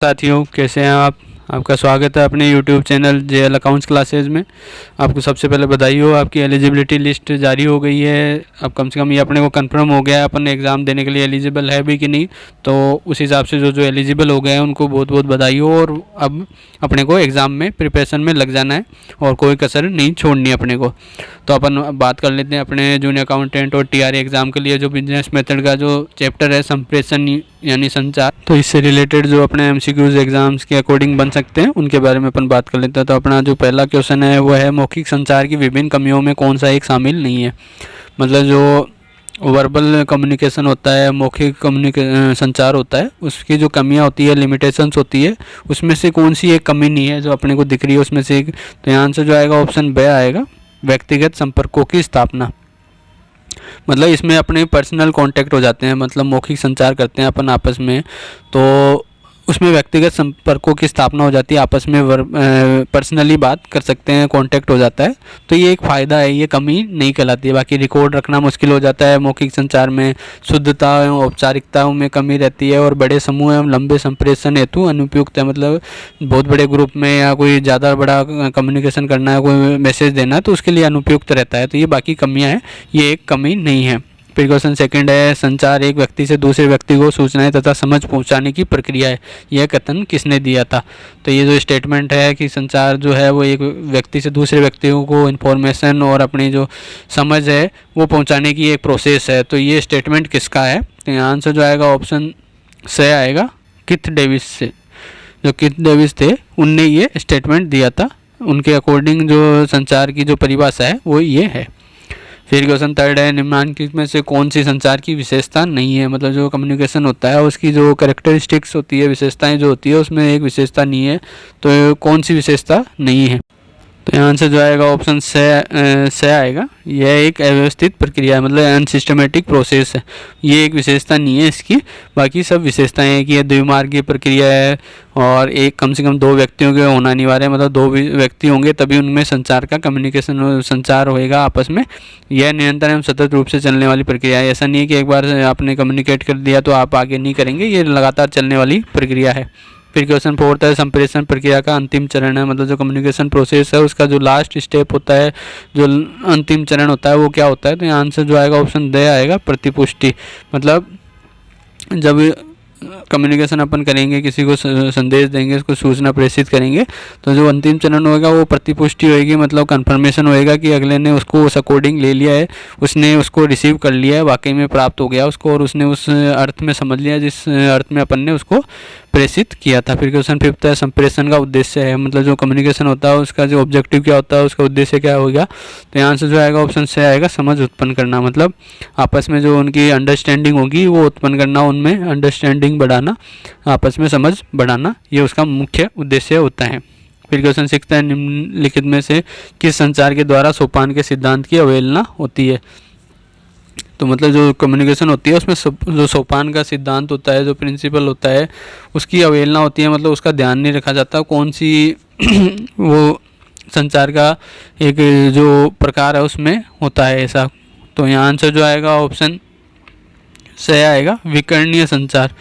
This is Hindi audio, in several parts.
साथियों, कैसे हैं आप। आपका स्वागत है अपने YouTube channel JL accounts classes में। आपको सबसे पहले बधाई हो, आपकी एलिजिबिलिटी लिस्ट जारी हो गई है। अब कम से कम ये अपने को कंफर्म हो गया है अपन एग्ज़ाम देने के लिए एलिजिबल है भी कि नहीं। तो उस हिसाब से जो जो एलिजिबल हो गए हैं उनको बहुत बहुत बधाई हो। और अब अपने को एग्ज़ाम में प्रिपरेशन में लग जाना है और कोई कसर नहीं छोड़नी अपने को। तो अपन बात कर लेते हैं अपने जूनियर अकाउंटेंट और टीआरए एग्ज़ाम के लिए जो बिजनेस मेथड का जो चैप्टर है संप्रेषण यानी संचार। तो इससे रिलेटेड जो अपने एमसीक्यूज एग्जाम्स के अकॉर्डिंग बन सकते हैं उनके बारे में अपन बात कर लेते हैं। तो अपना जो पहला क्वेश्चन है वो है मौखिक संचार की विभिन्न कमियों में कौन सा एक शामिल नहीं है। मतलब जो वर्बल कम्युनिकेशन होता है, मौखिक संचार होता है, उसकी जो कमियां होती है, लिमिटेशंस होती है, उसमें से कौन सी एक कमी नहीं है जो अपने को दिख रही है उसमें से एक। तो यहाँ से जो आएगा ऑप्शन ब आएगा, व्यक्तिगत संपर्कों की स्थापना। मतलब इसमें अपने पर्सनल कांटेक्ट हो जाते हैं, मतलब मौखिक संचार करते हैं अपन आपस में, तो उसमें व्यक्तिगत संपर्कों की स्थापना हो जाती है, आपस में पर्सनली बात कर सकते हैं, कांटेक्ट हो जाता है। तो ये एक फ़ायदा है, ये कमी नहीं कहलाती है। बाकी रिकॉर्ड रखना मुश्किल हो जाता है मौखिक संचार में, शुद्धता एवं औपचारिकताओं में कमी रहती है, और बड़े समूह एवं लंबे संप्रेषण हेतु अनुपयुक्त है। मतलब बहुत बड़े ग्रुप में या कोई ज़्यादा बड़ा कम्युनिकेशन करना है, कोई मैसेज देना है, तो उसके लिए अनुपयुक्त रहता है। तो ये बाकी कमियाँ हैं, ये एक कमी नहीं है। फिर क्वेश्चन सेकंड है, संचार एक व्यक्ति से दूसरे व्यक्ति को सूचनाएं तथा समझ पहुंचाने की प्रक्रिया है, यह कथन किसने दिया था। तो ये जो स्टेटमेंट है कि संचार जो है वो एक व्यक्ति से दूसरे व्यक्तियों को इन्फॉर्मेशन और अपनी जो समझ है वो पहुंचाने की एक प्रोसेस है। तो ये स्टेटमेंट किसका है। तो यहाँ आंसर जो आएगा ऑप्शन से आएगा, किथ डेविस से। जो किथ डेविस थे उनने ये स्टेटमेंट दिया था, उनके अकॉर्डिंग जो संचार की जो परिभाषा है वो ये है। फिर क्वेश्चन थर्ड है, निम्नलिखित में से कौन सी संचार की विशेषता नहीं है। मतलब जो कम्युनिकेशन होता है उसकी जो कैरेक्टरिस्टिक्स होती है, विशेषताएं जो होती है, उसमें एक विशेषता नहीं है। तो कौन सी विशेषता नहीं है। तो यहाँ से जो आएगा ऑप्शन से आएगा, यह एक अव्यवस्थित प्रक्रिया है, मतलब अनसिस्टमेटिक प्रोसेस है। ये एक विशेषता नहीं है इसकी, बाकी सब विशेषताएं हैं कि यह द्विमार्गीय प्रक्रिया है और एक कम से कम दो व्यक्तियों के होना अनिवार्य है। मतलब दो व्यक्ति होंगे तभी उनमें संचार का कम्युनिकेशन संचार होएगा आपस में। यह निरंतर एवं सतत रूप से चलने वाली प्रक्रिया है। ऐसा नहीं है कि एक बार आपने कम्युनिकेट कर दिया तो आप आगे नहीं करेंगे, ये लगातार चलने वाली प्रक्रिया है। फिर क्वेश्चन फोर्थ है, संप्रेषण प्रक्रिया का अंतिम चरण है। मतलब जो कम्युनिकेशन प्रोसेस है उसका जो लास्ट स्टेप होता है, जो अंतिम चरण होता है वो क्या होता है। तो यहाँ आंसर जो आएगा ऑप्शन द आएगा, प्रतिपुष्टि। मतलब जब कम्युनिकेशन अपन करेंगे, किसी को संदेश देंगे, उसको सूचना प्रेषित करेंगे, तो जो अंतिम चरण होगा वो प्रतिपुष्टि होएगी। मतलब कंफर्मेशन होएगा कि अगले ने उसको उस अकॉर्डिंग ले लिया है, उसने उसको रिसीव कर लिया है, वाकई में प्राप्त हो गया उसको, और उसने उस अर्थ में समझ लिया जिस अर्थ में अपन ने उसको प्रेषित किया था। फिर क्वेश्चन फिफ्थ है, संप्रेषण का उद्देश्य है। मतलब जो कम्युनिकेशन होता है उसका जो ऑब्जेक्टिव क्या होता है, उसका उद्देश्य क्या होगा। तो यहाँ से जो आएगा ऑप्शन से आएगा, समझ उत्पन्न करना। मतलब आपस में जो उनकी अंडरस्टैंडिंग होगी वो उत्पन्न करना, उनमें अंडरस्टैंडिंग बढ़ाना, आपस में समझ बढ़ाना, ये उसका मुख्य उद्देश्य होता है। फिर क्वेश्चन सिक्स है, निम्नलिखित में से किस संचार के द्वारा सोपान के सिद्धांत की अवहेलना होती है। तो मतलब जो कम्युनिकेशन होती है उसमें जो सोपान का सिद्धांत होता है, जो प्रिंसिपल होता है, उसकी अवहेलना होती है। मतलब उसका ध्यान नहीं रखा जाता। कौन सी वो संचार का एक जो प्रकार है उसमें होता है ऐसा। तो यहाँ आंसर जो आएगा ऑप्शन से आएगा, विकर्णीय संचार।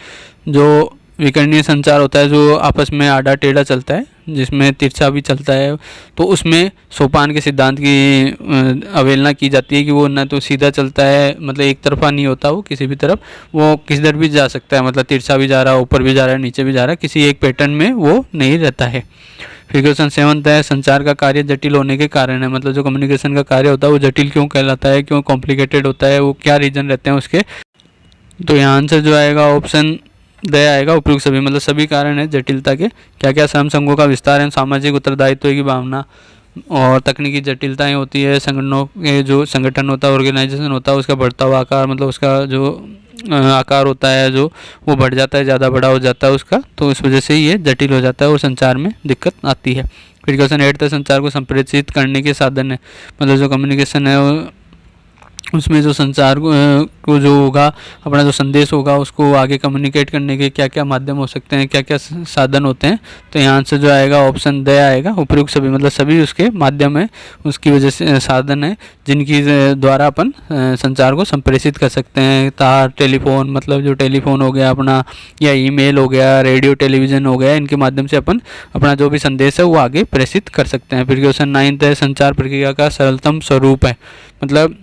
जो विकर्णीय संचार होता है जो आपस में आड़ा टेढ़ा चलता है, जिसमें तिरछा भी चलता है, तो उसमें सोपान के सिद्धांत की अवहेलना की जाती है कि वो ना तो सीधा चलता है, मतलब एक तरफा नहीं होता वो किसी भी तरफ, वो किसी तरफ भी जा सकता है। मतलब तिरछा भी जा रहा है, ऊपर भी जा रहा है, नीचे भी जा रहा है, किसी एक पैटर्न में वो नहीं रहता है। फिर क्वेश्चन सेवंथ है, संचार का कार्य जटिल होने के कारण है। मतलब जो कम्युनिकेशन का कार्य होता है वो जटिल क्यों कहलाता है, क्यों कॉम्प्लिकेटेड होता है, वो क्या रीजन रहते हैं उसके। तो यहाँ आंसर जो आएगा ऑप्शन द आएगा, उपयुक्त सभी। मतलब सभी कारण है जटिलता के, क्या क्या समूहों का विस्तार है, सामाजिक उत्तरदायित्व की भावना, और तकनीकी जटिलताएं होती है, संगठनों के जो संगठन होता है, ऑर्गेनाइजेशन होता है, उसका बढ़ता हुआ आकार, मतलब उसका जो आकार होता है जो वो बढ़ जाता है, ज़्यादा बड़ा हो जाता है उसका, तो इस वजह से ये जटिल हो जाता है और संचार में दिक्कत आती है। फिर क्वेश्चन 8 है, संचार को संप्रेषित करने के साधन है। मतलब जो कम्युनिकेशन है उसमें जो संचार को जो होगा, अपना जो संदेश होगा उसको आगे कम्युनिकेट करने के क्या क्या माध्यम हो सकते हैं, क्या क्या साधन होते हैं। तो यहाँ से जो आएगा ऑप्शन द आएगा, उपयुक्त सभी, मतलब सभी उसके माध्यम है, उसकी वजह से साधन है जिनकी द्वारा अपन संचार को संप्रेषित कर सकते हैं। तार, टेलीफोन, मतलब जो टेलीफोन हो गया अपना, या ईमेल हो गया, रेडियो टेलीविज़न हो गया, इनके माध्यम से अपन अपना जो भी संदेश है वो आगे प्रेषित कर सकते हैं। फिर क्वेश्चन 9 है, संचार प्रक्रिया का सरलतम स्वरूप है, मतलब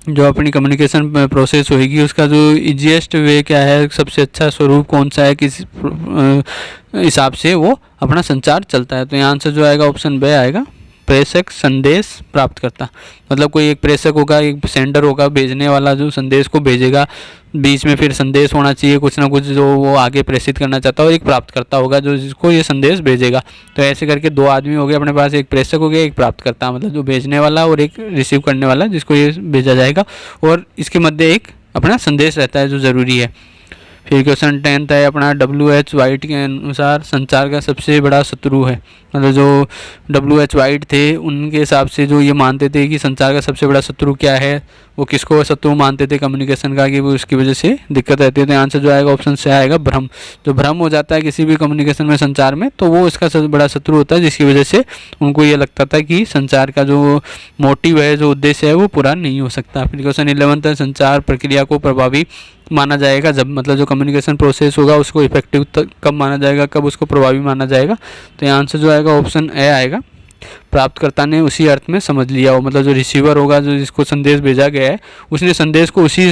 जो अपनी कम्युनिकेशन प्रोसेस होएगी उसका जो इजीएस्ट वे क्या है, सबसे अच्छा स्वरूप कौन सा है, किस हिसाब से वो अपना संचार चलता है। तो यहाँ आंसर जो आएगा ऑप्शन बी आएगा, प्रेषक संदेश प्राप्त करता, मतलब कोई एक प्रेषक होगा, एक सेंडर होगा, भेजने वाला जो संदेश को भेजेगा, बीच में फिर संदेश होना चाहिए कुछ ना कुछ जो वो आगे प्रेषित करना चाहता है, और एक प्राप्तकर्ता होगा जो जिसको ये संदेश भेजेगा। तो ऐसे करके दो आदमी हो गए अपने पास, एक प्रेषक हो गया, एक प्राप्तकर्ता, मतलब जो भेजने वाला, और एक रिसीव करने वाला जिसको ये भेजा जाएगा, और इसके मध्य एक अपना संदेश रहता है जो ज़रूरी है। फिर क्वेश्चन 10 है अपना, WH वाइट के अनुसार संचार का सबसे बड़ा शत्रु है, मतलब जो WH वाइट थे उनके हिसाब से जो ये मानते थे कि संचार का सबसे बड़ा शत्रु क्या है, वो किसको शत्रु मानते थे कम्युनिकेशन का, कि वो उसकी वजह से दिक्कत रहती है। तो आंसर जो आएगा ऑप्शन से आएगा भ्रम, जो भ्रम हो जाता है किसी भी कम्युनिकेशन में, संचार में, तो वो इसका सबसे बड़ा शत्रु होता है, जिसकी वजह से उनको ये लगता था कि संचार का जो मोटिव है, जो उद्देश्य है, वो पूरा नहीं हो सकता। फिर क्वेश्चन 11 है, संचार प्रक्रिया को प्रभावी माना जाएगा जब, मतलब जो कम्युनिकेशन प्रोसेस होगा उसको इफेक्टिव कब माना जाएगा, कब उसको प्रभावी माना जाएगा। तो यहाँ आंसर जो आएगा ऑप्शन ए आएगा, प्राप्तकर्ता ने उसी अर्थ में समझ लिया हो, मतलब जो रिसीवर होगा, जो जिसको संदेश भेजा गया है, उसने संदेश को उसी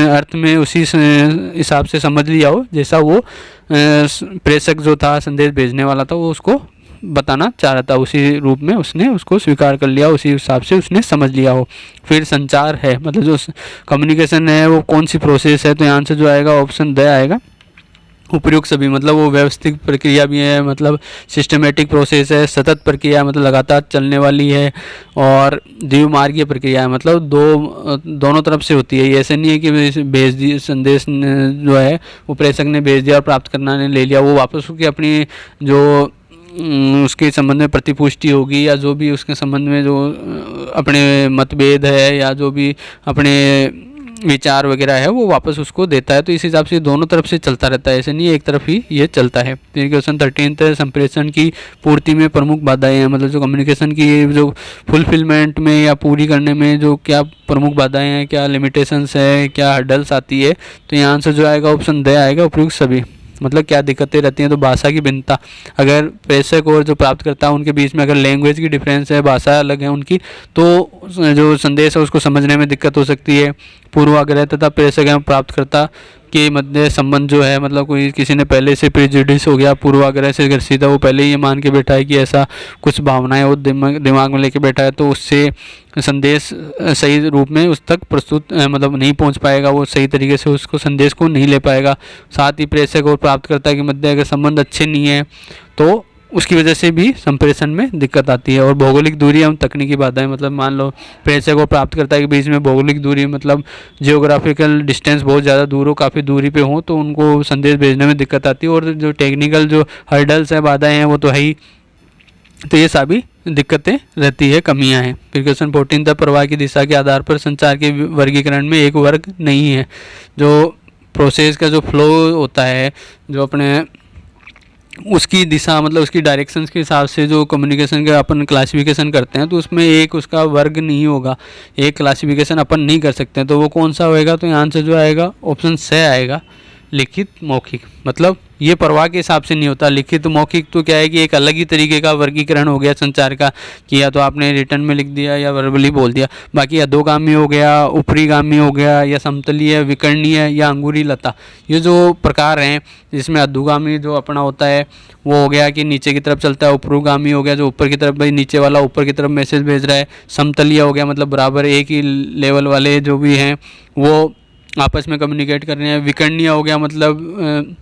अर्थ में, उसी हिसाब से समझ लिया हो जैसा वो प्रेषक जो था, संदेश भेजने वाला था, वो उसको बताना चाह रहा था, उसी रूप में उसने उसको स्वीकार कर लिया, उसी हिसाब से उसने समझ लिया हो। फिर संचार है, मतलब जो कम्युनिकेशन है वो कौन सी प्रोसेस है। तो यहाँ से जो आएगा ऑप्शन द आएगा, उपयुक्त सभी, मतलब वो व्यवस्थित प्रक्रिया भी है, मतलब सिस्टमेटिक प्रोसेस है, सतत प्रक्रिया मतलब लगातार चलने वाली है, और द्विमार्गीय प्रक्रिया है, मतलब दोनों तरफ से होती है। ये ऐसे नहीं है कि भेज दिए संदेश जो है वो प्रेषक ने भेज दिया और प्राप्तकर्ता ने ले लिया, वो वापस उसकी अपनी जो उसके संबंध में प्रतिपुष्टि होगी, या जो भी उसके संबंध में जो अपने मतभेद है, या जो भी अपने विचार वगैरह है, वो वापस उसको देता है। तो इस हिसाब से दोनों तरफ से चलता रहता है, ऐसे नहीं एक तरफ ही ये चलता है। फिर क्वेश्चन 13 है, संप्रेषण की पूर्ति में प्रमुख बाधाएं हैं, मतलब जो कम्युनिकेशन की जो फुलफिलमेंट में या पूरी करने में जो क्या प्रमुख बाधाएं हैं, क्या लिमिटेशंस है, क्या हर्डल्स आती है। तो यहाँ आंसर जो आएगा ऑप्शन द आएगा, उपयुक्त सभी, मतलब क्या दिक्कतें रहती हैं। तो भाषा की भिन्नता, अगर प्रेषक और जो प्राप्तकर्ता उनके बीच में अगर लैंग्वेज की डिफरेंस है, भाषा अलग है उनकी, तो जो संदेश है उसको समझने में दिक्कत हो सकती है। पूर्वाग्रह तथा प्रेषक एवं प्राप्तकर्ता के मध्य संबंध जो है, मतलब कोई किसी ने पहले से प्रेजुडिस हो गया, पूर्वाग्रह से ग्रसित है, वो पहले ही ये मान के बैठा है कि ऐसा कुछ भावनाएं वो दिमाग में लेके बैठा है, तो उससे संदेश सही रूप में उस तक प्रस्तुत मतलब नहीं पहुंच पाएगा, वो सही तरीके से उसको संदेश को नहीं ले पाएगा। साथ ही प्रेषक और प्राप्तकर्ता के मध्य अगर संबंध अच्छे नहीं है तो उसकी वजह से भी संप्रेषण में दिक्कत आती है। और भौगोलिक दूरी एवं तकनीकी बाधाएं, मतलब मान लो प्रेषक और प्राप्तकर्ता के बीच में भौगोलिक दूरी, मतलब जियोग्राफिकल डिस्टेंस बहुत ज़्यादा दूर हो, काफ़ी दूरी पे हो, तो उनको संदेश भेजने में दिक्कत आती है। और जो टेक्निकल जो हर्डल्स है, बाधाएं हैं, वो तो है ही। तो ये सभी दिक्कतें रहती है, कमियां हैं। फिर क्वेश्चन 14 था, प्रवाह की दिशा के आधार पर संचार के वर्गीकरण में एक वर्ग नहीं है। जो प्रोसेस का जो फ्लो होता है, जो अपने उसकी दिशा, मतलब उसकी डायरेक्शंस के हिसाब से जो कम्युनिकेशन का अपन क्लासिफिकेशन करते हैं, तो उसमें एक उसका वर्ग नहीं होगा, एक क्लासिफिकेशन अपन नहीं कर सकते हैं। तो वो कौन सा होएगा? तो यहाँ से जो आएगा ऑप्शन से आएगा, लिखित मौखिक। मतलब ये प्रवाह के हिसाब से नहीं होता। लिखित मौखिक तो क्या है कि एक अलग ही तरीके का वर्गीकरण हो गया संचार का, कि या तो आपने रिटर्न में लिख दिया या वर्बली बोल दिया। बाकी अधोगामी हो गया, ऊपरीगामी हो गया, या समतलीय, विकर्णीय, या अंगूरी लता, ये जो प्रकार हैं, जिसमें अधोगामी जो अपना होता है वो हो गया कि नीचे की तरफ चलता है, ऊपरगामी हो गया जो ऊपर की तरफ, भाई नीचे वाला ऊपर की तरफ मैसेज भेज रहा है। समतलीय हो गया मतलब बराबर एक ही लेवल वाले जो भी हैं वो आपस में कम्युनिकेट कर रहे हैं। विकर्णीय हो गया मतलब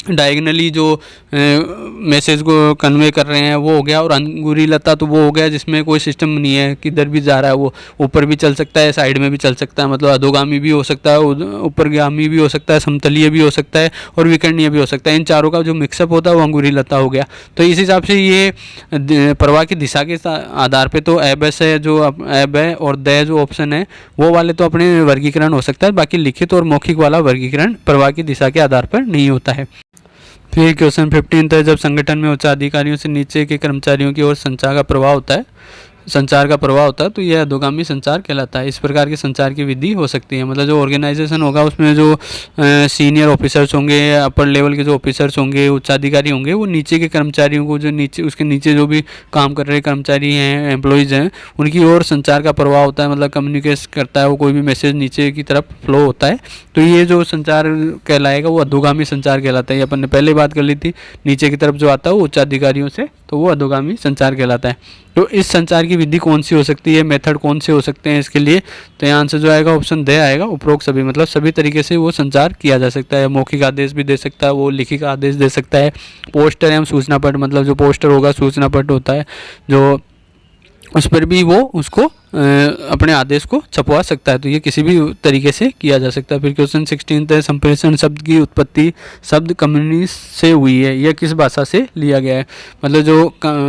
डायगनली जो मैसेज को कन्वे कर रहे हैं वो हो गया। और अंगूरी लता तो वो हो गया जिसमें कोई सिस्टम नहीं है, किधर भी जा रहा है वो, ऊपर भी चल सकता है, साइड में भी चल सकता है, मतलब अधोगामी भी हो सकता है, ऊपरगामी भी हो सकता है, समतलीय भी हो सकता है और विकर्णीय भी हो सकता है। इन चारों का जो मिक्सअप होता है वो अंगूरी लता हो गया। तो इस हिसाब से ये प्रवाह की दिशा के आधार पे तो एबस है, जो एब है, और द जो ऑप्शन है वो वाले तो अपने वर्गीकरण हो सकता है। बाकी लिखित और मौखिक वाला वर्गीकरण प्रवाह की दिशा के आधार पर नहीं होता है। फिर क्वेश्चन 15 है, जब संगठन में उच्च अधिकारियों से नीचे के कर्मचारियों की ओर संचार का प्रवाह होता है, तो यह अधोगामी संचार कहलाता है। इस प्रकार के संचार की विधि हो सकती है, मतलब जो ऑर्गेनाइजेशन होगा उसमें जो सीनियर ऑफिसर्स होंगे, अपर लेवल के जो ऑफिसर्स होंगे, उच्चाधिकारी होंगे, वो नीचे के कर्मचारियों को, जो नीचे उसके नीचे जो भी काम कर रहे कर्मचारी हैं, एम्प्लॉयज़ हैं, उनकी ओर संचार का प्रवाह होता है, मतलब कम्युनिकेट करता है वो, कोई भी मैसेज नीचे की तरफ फ्लो होता है। तो ये जो संचार कहलाएगा वो अधोगामी संचार कहलाता है। ये अपन ने पहले बात कर ली थी, नीचे की तरफ जो आता है वो उच्चाधिकारियों से, तो वो अधोगामी संचार कहलाता है। तो इस संचार की विधि कौन सी हो सकती है, मेथड कौन से हो सकते हैं इसके लिए, तो यहाँ आंसर जो आएगा ऑप्शन द आएगा, उपरोक्त सभी, मतलब सभी तरीके से वो संचार किया जा सकता है। मौखिक आदेश भी दे सकता है वो, लिखित आदेश दे सकता है, पोस्टर एवं सूचना पट, मतलब जो पोस्टर होगा सूचना पट होता है जो, उस पर भी वो उसको अपने आदेश को छपवा सकता है। तो ये किसी भी तरीके से किया जा सकता है। फिर क्वेश्चन 16 है, संप्रेषण शब्द की उत्पत्ति शब्द कम्युनिस्ट से हुई है, यह किस भाषा से लिया गया है। मतलब जो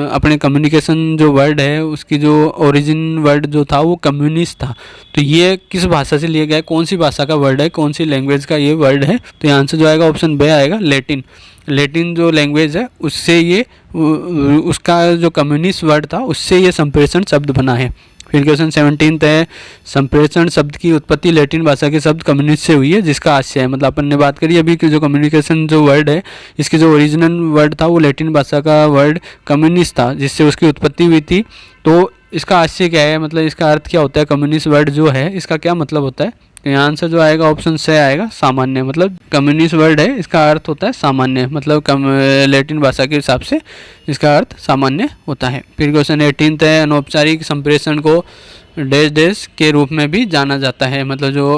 अपने कम्युनिकेशन जो वर्ड है उसकी जो ओरिजिन वर्ड जो था वो कम्युनिस्ट था। तो ये किस भाषा से लिया गया है, कौन सी भाषा का वर्ड है, कौन सी लैंग्वेज का ये वर्ड है, तो यहाँ आंसर जो आएगा ऑप्शन बी आएगा, लैटिन जो लैंग्वेज है उससे ये उसका जो कम्युनिस्ट वर्ड था उससे ये संप्रेषण शब्द बना है। फिर क्वेश्चन 17 है, संप्रेषण शब्द की उत्पत्ति लैटिन भाषा के शब्द कम्युनिस्ट से हुई है जिसका आशय है, मतलब अपन ने बात करी अभी कि जो कम्युनिकेशन जो वर्ड है इसकी जो ओरिजिनल वर्ड था वो लैटिन भाषा का वर्ड कम्युनिस्ट था जिससे उसकी उत्पत्ति हुई थी। तो इसका आशय क्या है, मतलब इसका अर्थ क्या होता है, कम्युनिस्ट वर्ड जो है इसका क्या मतलब होता है, तो यहाँ आंसर जो आएगा ऑप्शन से आएगा सामान्य, मतलब कम्युनिस्ट वर्ड है इसका अर्थ होता है सामान्य, मतलब लैटिन भाषा के हिसाब से इसका अर्थ सामान्य होता है। फिर क्वेश्चन 18 है, अनौपचारिक संप्रेषण को डैश डैश के रूप में भी जाना जाता है, मतलब जो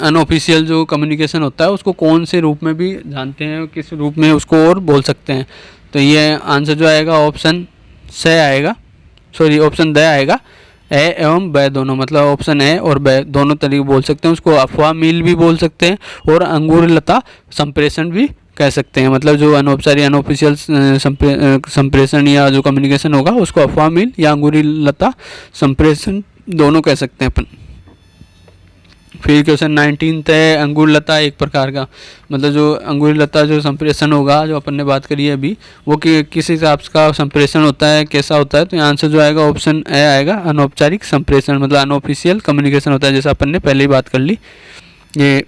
अनऑफिशियल जो कम्युनिकेशन होता है उसको कौन से रूप में भी जानते हैं, किस रूप में उसको और बोल सकते हैं, तो ये आंसर जो आएगा ऑप्शन से आएगा, ऑप्शन द आएगा, ए एवं ब दोनों, मतलब ऑप्शन ए और ब दोनों तरीके बोल सकते हैं। उसको अफवाह मील भी बोल सकते हैं और अंगूर लता संप्रेषण भी कह सकते हैं, मतलब जो अनौपचारिक अनऑफिशियल संप्रेषण या जो कम्युनिकेशन होगा उसको अफवाह मील या अंगूरी लता संप्रेषण दोनों कह सकते हैं अपन। फिर क्वेश्चन 19 है, अंगूर लता एक प्रकार का, मतलब जो अंगूर लता जो संप्रेषण होगा जो अपन ने बात करी है अभी वो किस हिसाब का संप्रेषण होता है, कैसा होता है, तो यहाँ आंसर जो आएगा ऑप्शन ए आएगा, अनौपचारिक संप्रेषण, मतलब अनऑफिशियल कम्युनिकेशन होता है जैसा अपन ने पहले ही बात कर ली ये।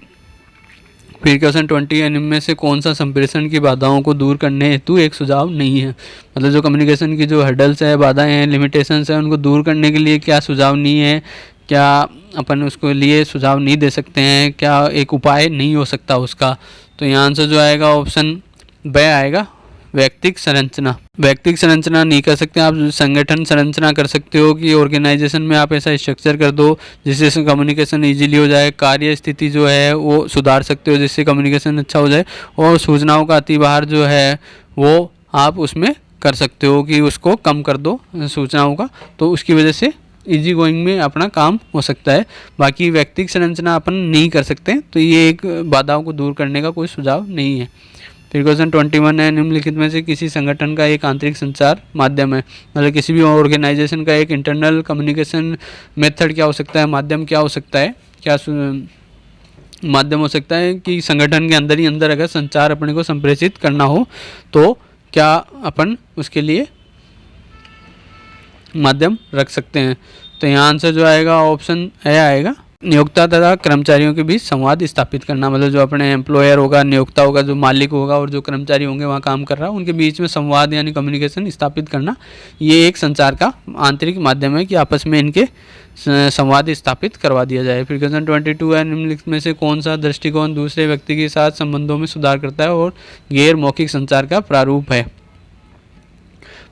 फिर क्वेश्चन 20 है, इनमें से कौन सा संप्रेषण की बाधाओं को दूर करने हेतु एक सुझाव नहीं है, मतलब जो कम्युनिकेशन की जो हर्डल्स है, बाधाएं हैं, लिमिटेशंस है, उनको दूर करने के लिए क्या सुझाव नहीं है, क्या अपन उसको लिए सुझाव नहीं दे सकते हैं, क्या एक उपाय नहीं हो सकता उसका, तो यहाँ आंसर जो आएगा ऑप्शन ब आएगा, व्यक्तिक संरचना नहीं कर सकते आप, संगठन संरचना कर सकते हो कि ऑर्गेनाइजेशन में आप ऐसा स्ट्रक्चर कर दो जिससे कम्युनिकेशन इजीली हो जाए, कार्य स्थिति जो है वो सुधार सकते हो जिससे कम्युनिकेशन अच्छा हो जाए, और सूचनाओं का अतिभार जो है वो आप उसमें कर सकते हो कि उसको कम कर दो सूचनाओं का, तो उसकी वजह से इजी गोइंग में अपना काम हो सकता है। बाकी व्यक्तिगत संरचना अपन नहीं कर सकते, तो ये एक बाधाओं को दूर करने का कोई सुझाव नहीं है। फिर क्वेश्चन 21 है, निम्नलिखित में से किसी संगठन का एक आंतरिक संचार माध्यम है, मतलब किसी भी ऑर्गेनाइजेशन का एक इंटरनल कम्युनिकेशन मेथड क्या हो सकता है, माध्यम क्या हो सकता है, क्या माध्यम हो सकता है कि संगठन के अंदर ही अंदर अगर संचार अपने को संप्रेषित करना हो तो क्या अपन उसके लिए माध्यम रख सकते हैं, तो यहाँ आंसर जो आएगा ऑप्शन ए आएगा, नियोक्ता तथा कर्मचारियों के बीच संवाद स्थापित करना, मतलब जो अपने एम्प्लॉयर होगा, नियोक्ता होगा, जो मालिक होगा और जो कर्मचारी होंगे वहाँ काम कर रहा है उनके बीच में संवाद यानी कम्युनिकेशन स्थापित करना, ये एक संचार का आंतरिक माध्यम है कि आपस में इनके संवाद स्थापित करवा दिया जाए। फिर क्वेश्चन 22 है, निम्नलिखित में से कौन सा दृष्टिकोण दूसरे व्यक्ति के साथ संबंधों में सुधार करता है और गैर मौखिक संचार का प्रारूप है,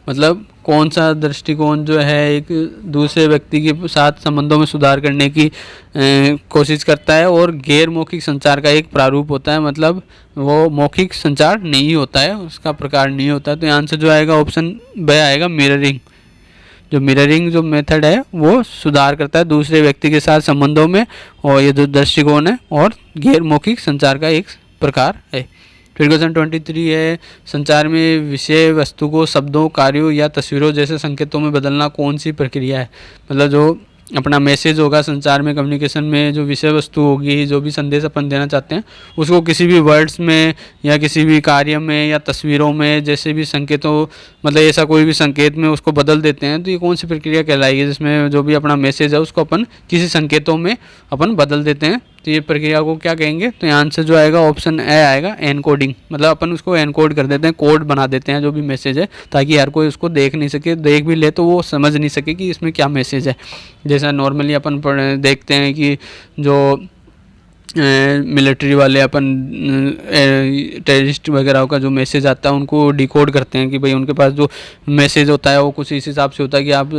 मतलब कौन सा दृष्टिकोण जो है एक दूसरे व्यक्ति के साथ संबंधों में सुधार करने की कोशिश करता है, और गैर मौखिक संचार का एक प्रारूप होता है, मतलब वो मौखिक संचार नहीं होता है, उसका प्रकार नहीं होता है। तो यहाँ से जो आएगा ऑप्शन ब आएगा मिररिंग। जो मिररिंग जो मेथड है वो सुधार करता है दूसरे व्यक्ति के साथ संबंधों में, और ये जो दृष्टिकोण है और गैर मौखिक संचार का एक प्रकार है। फिर क्वेश्चन 23 है, संचार में विषय वस्तु को शब्दों, कार्यों या तस्वीरों जैसे संकेतों में बदलना कौन सी प्रक्रिया है। मतलब जो अपना मैसेज होगा संचार में, कम्युनिकेशन में, जो विषय वस्तु होगी, जो भी संदेश अपन देना चाहते हैं, उसको किसी भी वर्ड्स में या किसी भी कार्य में या तस्वीरों में, जैसे भी संकेतों, मतलब ऐसा कोई भी संकेत में उसको बदल देते हैं, तो ये कौन सी प्रक्रिया कहलाएगी, जिसमें जो भी अपना मैसेज है उसको अपन किसी संकेतों में अपन बदल देते हैं, तो ये प्रक्रिया को क्या कहेंगे। तो यहाँ आंसर जो आएगा ऑप्शन ए आएगा, एनकोडिंग। मतलब अपन उसको एनकोड कर देते हैं, कोड बना देते हैं जो भी मैसेज है, ताकि हर कोई उसको देख नहीं सके, देख भी ले तो वो समझ नहीं सके कि इसमें क्या मैसेज है। जैसा नॉर्मली अपन देखते हैं कि जो मिलिट्री वाले अपन टेररिस्ट वगैरह का जो मैसेज आता है उनको डिकोड करते हैं कि भाई उनके पास जो मैसेज होता है वो कुछ इस हिसाब से होता है कि आप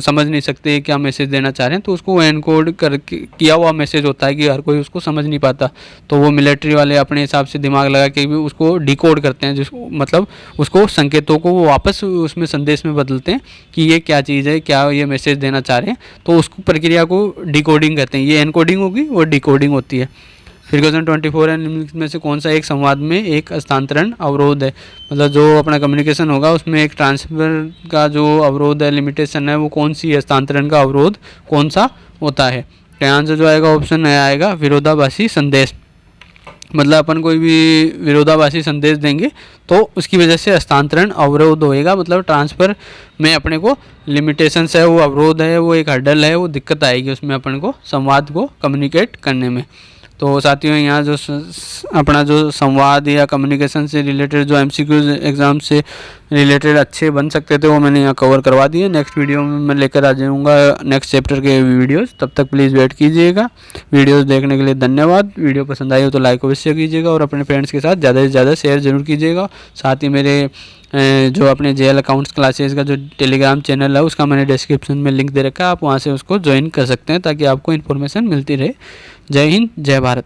समझ नहीं सकते क्या मैसेज देना चाह रहे हैं, तो उसको एनकोड करके किया हुआ मैसेज होता है कि हर कोई उसको समझ नहीं पाता, तो वो मिलिट्री वाले अपने हिसाब से दिमाग लगा के भी उसको डिकोड करते हैं, जिसको मतलब उसको संकेतों को वो वापस उसमें संदेश में बदलते हैं कि ये क्या चीज़ है, क्या ये मैसेज देना चाह रहे हैं, तो उस प्रक्रिया को डिकोडिंग कहते हैं। ये एनकोडिंग होगी, वो डिकोडिंग होती है। फिर क्वेश्चन 24 है, निम्नलिखित में से कौन सा एक संवाद में एक हस्तांतरण अवरोध है। मतलब जो अपना कम्युनिकेशन होगा उसमें एक ट्रांसफर का जो अवरोध है, लिमिटेशन है, वो कौन सी हस्तांतरण का अवरोध कौन सा होता है। तो आंसर जो आएगा ऑप्शन आएगा विरोधाभासी संदेश। मतलब अपन कोई भी विरोधाभासी संदेश देंगे तो उसकी वजह से हस्तांतरण अवरोध होएगा, मतलब ट्रांसफ़र में अपने को लिमिटेशंस है, वो अवरोध है, वो एक हर्डल है, वो दिक्कत आएगी उसमें अपन को संवाद को कम्युनिकेट करने में। तो साथियों यहाँ जो अपना जो संवाद या कम्युनिकेशन से रिलेटेड जो एमसीक्यूज एग्ज़ाम से रिलेटेड अच्छे बन सकते थे वो मैंने यहाँ कवर करवा दिए। नेक्स्ट वीडियो में मैं लेकर आ जाऊँगा नेक्स्ट चैप्टर के वीडियोस, तब तक प्लीज़ वेट कीजिएगा। वीडियोस देखने के लिए धन्यवाद। वीडियो पसंद आई हो तो लाइक अवश्य कीजिएगा और अपने फ्रेंड्स के साथ ज़्यादा से ज़्यादा शेयर ज़रूर कीजिएगा। साथ ही मेरे जो अपने जेएल अकाउंट्स क्लासेस का जो टेलीग्राम चैनल है उसका मैंने डिस्क्रिप्शन में लिंक दे रखा है, आप वहाँ से उसको ज्वाइन कर सकते हैं ताकि आपको इन्फॉर्मेशन मिलती रहे। जय हिंद, जय भारत।